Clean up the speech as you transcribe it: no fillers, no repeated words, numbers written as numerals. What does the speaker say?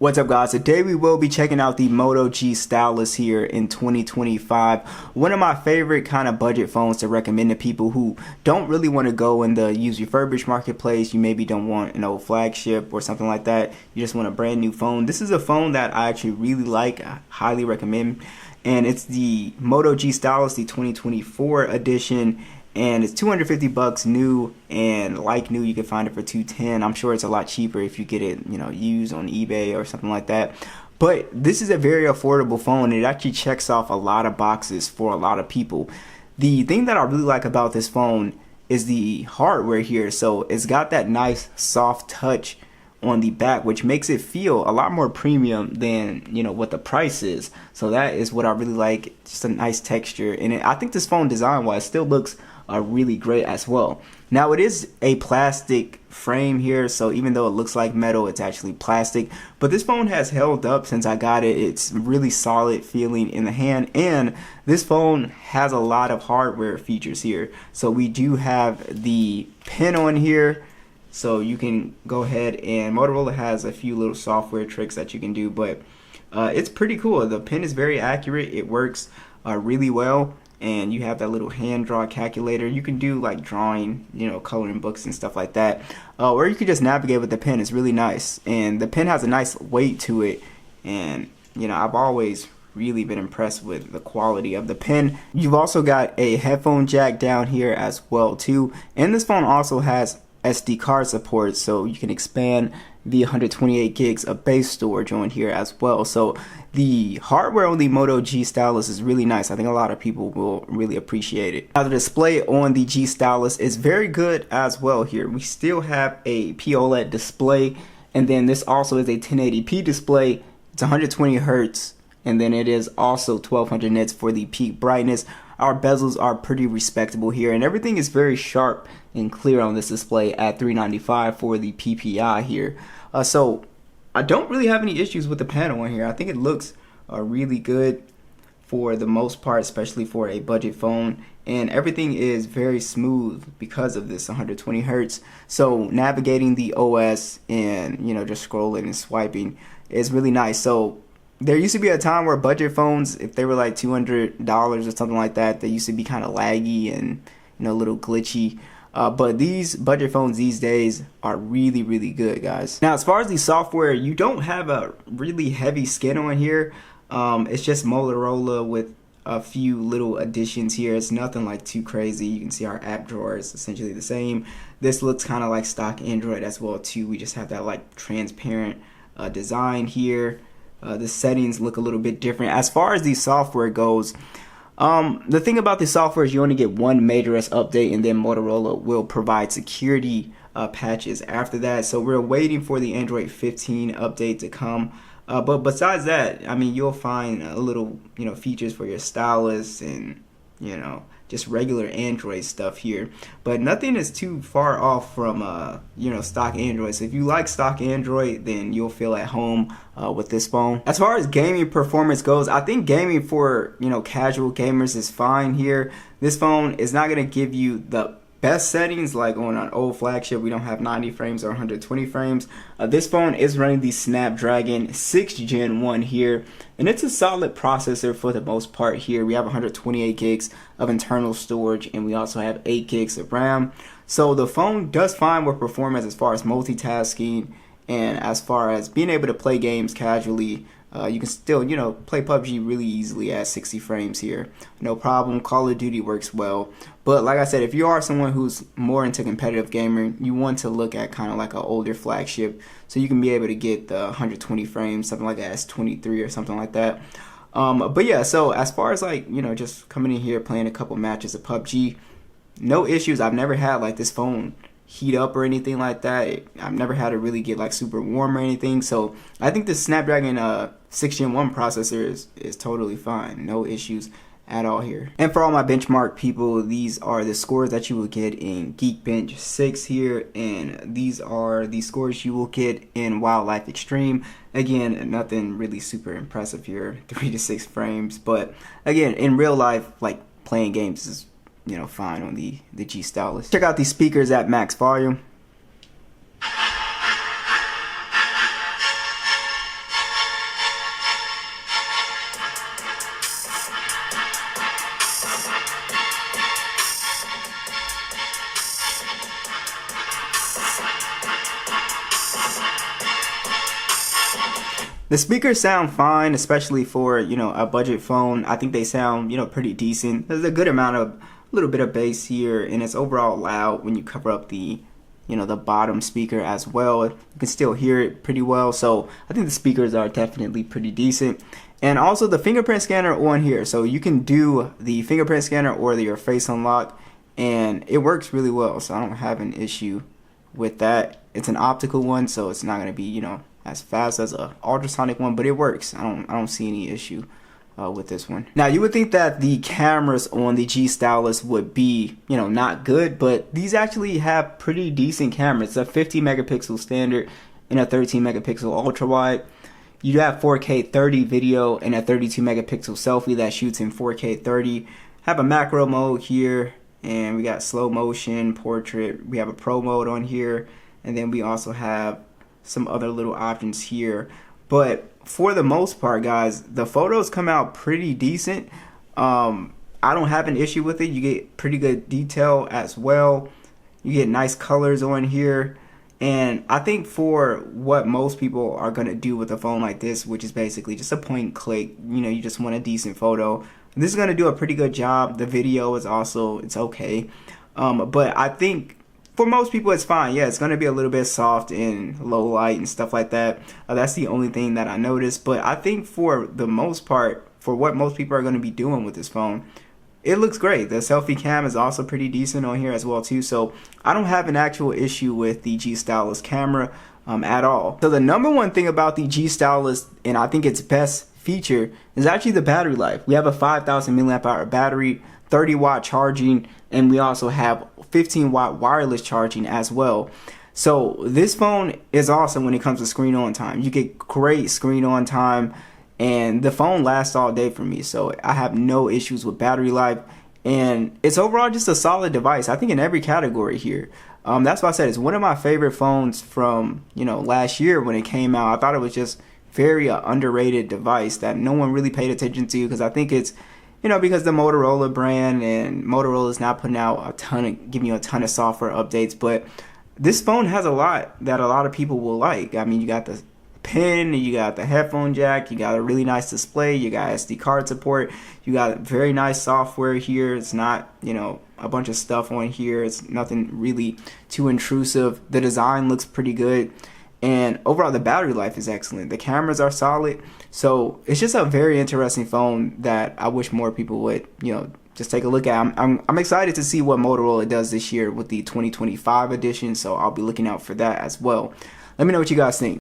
What's up, guys? Today we will be checking out the Moto G Stylus here in 2025. One of my favorite kind of budget phones to recommend to people who don't really want to go in the used refurbished marketplace. You maybe don't want an old flagship or something like that. You just want a brand new phone. This is a phone that I actually really like. I highly recommend. And it's the Moto G Stylus, the 2024 edition. And it's 250 bucks new, and like new you can find it for 210. I'm sure it's a lot cheaper if you get it, used on eBay or something like that. But this is a very affordable phone. It actually checks off a lot of boxes for a lot of people. The thing that I really like about this phone is the hardware here. So it's got that nice soft touch on the back, which makes it feel a lot more premium than what the price is. So that is what I really like. Just a nice texture, and I think this phone design wise still looks really great as well. Now it is a plastic frame here, so even though it looks like metal, it's actually plastic. But this phone has held up since I got it. It's really solid feeling in the hand, and this phone has a lot of hardware features here. So we do have the pen on here, so you can go ahead, and Motorola has a few little software tricks that you can do, but it's pretty cool. The pen is very accurate. It works really well. And you have that little hand draw calculator. You can do like drawing, coloring books and stuff like that. Or you can just navigate with the pen. It's really nice. And the pen has a nice weight to it. And, I've always really been impressed with the quality of the pen. You've also got a headphone jack down here as well too. And this phone also has SD card support, so you can expand the 128 gigs of base storage on here as well. So the hardware on the Moto G Stylus is really nice. I think a lot of people will really appreciate it. Now the display on the G Stylus is very good as well here. We still have a POLED display, and then this also is a 1080p display. It's 120 Hertz, and then it is also 1200 nits for the peak brightness. Our bezels are pretty respectable here, and everything is very sharp and clear on this display at 395 for the PPI here. So I don't really have any issues with the panel on here. I think it looks really good for the most part, especially for a budget phone, and everything is very smooth because of this 120 Hertz. So navigating the OS and just scrolling and swiping is really nice. So there used to be a time where budget phones, if they were like $200 or something like that, they used to be kind of laggy and a little glitchy. But these budget phones these days are really, really good, guys. Now, as far as the software, you don't have a really heavy skin on here. It's just Motorola with a few little additions here. It's nothing like too crazy. You can see our app drawer is essentially the same. This looks kind of like stock Android as well too. We just have that like transparent design here. The settings look a little bit different. As far as the software goes, the thing about the software is you only get one major OS update, and then Motorola will provide security patches after that. So we're waiting for the Android 15 update to come. But besides that, I mean, you'll find a little, features for your stylus and, just regular Android stuff here. But nothing is too far off from, stock Android. So if you like stock Android, then you'll feel at home with this phone. As far as gaming performance goes, I think gaming for, casual gamers is fine here. This phone is not going to give you the best settings like on an old flagship. We don't have 90 frames or 120 frames. This phone is running the Snapdragon 6th Gen 1 here, and it's a solid processor for the most part here. We have 128 gigs of internal storage, and we also have 8 gigs of RAM. So the phone does fine with performance as far as multitasking and as far as being able to play games casually. You can still, play PUBG really easily at 60 frames here. No problem. Call of Duty works well. But like I said, if you are someone who's more into competitive gaming, you want to look at kind of like an older flagship, so you can be able to get the 120 frames, something like that, S23 or something like that. But yeah, so as far as like, just coming in here, playing a couple matches of PUBG, no issues. I've never had like this phone heat up or anything like that. I've never had it really get like super warm or anything. So I think the Snapdragon 6th Gen 1 processor is totally fine. No issues at all here. And for all my benchmark people, these are the scores that you will get in Geekbench 6 here, and these are the scores you will get in Wildlife Extreme. Again, nothing really super impressive here, 3 to 6 frames, but again, in real life, like playing games is fine on the G Stylus. Check out these speakers at max volume. The speakers sound fine, especially for, you know, a budget phone. I think they sound, you know, pretty decent. There's a good amount of, little bit of bass here, and it's overall loud when you cover up the, you know, the bottom speaker as well. You can still hear it pretty well, so I think the speakers are definitely pretty decent. And also the fingerprint scanner on here, so you can do the fingerprint scanner or your face unlock, and it works really well, so I don't have an issue with that. It's an optical one, so it's not going to be, you know, as fast as a ultrasonic one, but it works. I don't see any issue with this one. Now, you would think that the cameras on the G Stylus would be, you know, not good, but these actually have pretty decent cameras. It's a 50 megapixel standard and a 13 megapixel ultra wide. You have 4K 30 video and a 32 megapixel selfie that shoots in 4K 30. Have a macro mode here, and we got slow motion, portrait. We have a pro mode on here, and then we also have some other little options here. But for the most part, guys, the photos come out pretty decent. I don't have an issue with it. You get pretty good detail as well. You get nice colors on here. And I think for what most people are going to do with a phone like this, which is basically just a point and click, you know, you just want a decent photo, this is going to do a pretty good job. The video is also, it's okay. But I think for most people it's fine. Yeah, it's going to be a little bit soft in low light and stuff like that. That's the only thing that I noticed. But I think for the most part, for what most people are going to be doing with this phone, it looks great. The selfie cam is also pretty decent on here as well too. So I don't have an actual issue with the G Stylus camera at all. So the number one thing about the G Stylus, and I think its best feature, is actually the battery life. We have a 5,000 milliamp hour battery, 30 watt charging, and we also have 15 watt wireless charging as well. So this phone is awesome when it comes to screen on time. You get great screen on time, and the phone lasts all day for me, so I have no issues with battery life, and it's overall just a solid device. I think in every category here. That's why I said it's one of my favorite phones from, you know, last year when it came out. I thought it was just very underrated device that no one really paid attention to, because I think it's, you know, because the Motorola brand, and Motorola is not putting out giving you a ton of software updates, but this phone has a lot that a lot of people will like. I mean, you got the pen, you got the headphone jack, you got a really nice display, you got SD card support, you got very nice software here. It's not, you know, a bunch of stuff on here. It's nothing really too intrusive. The design looks pretty good, and overall the battery life is excellent. The cameras are solid, so it's just a very interesting phone that I wish more people would, you know, just take a look at. I'm excited to see what Motorola does this year with the 2025 edition, so I'll be looking out for that as well. Let me know what you guys think.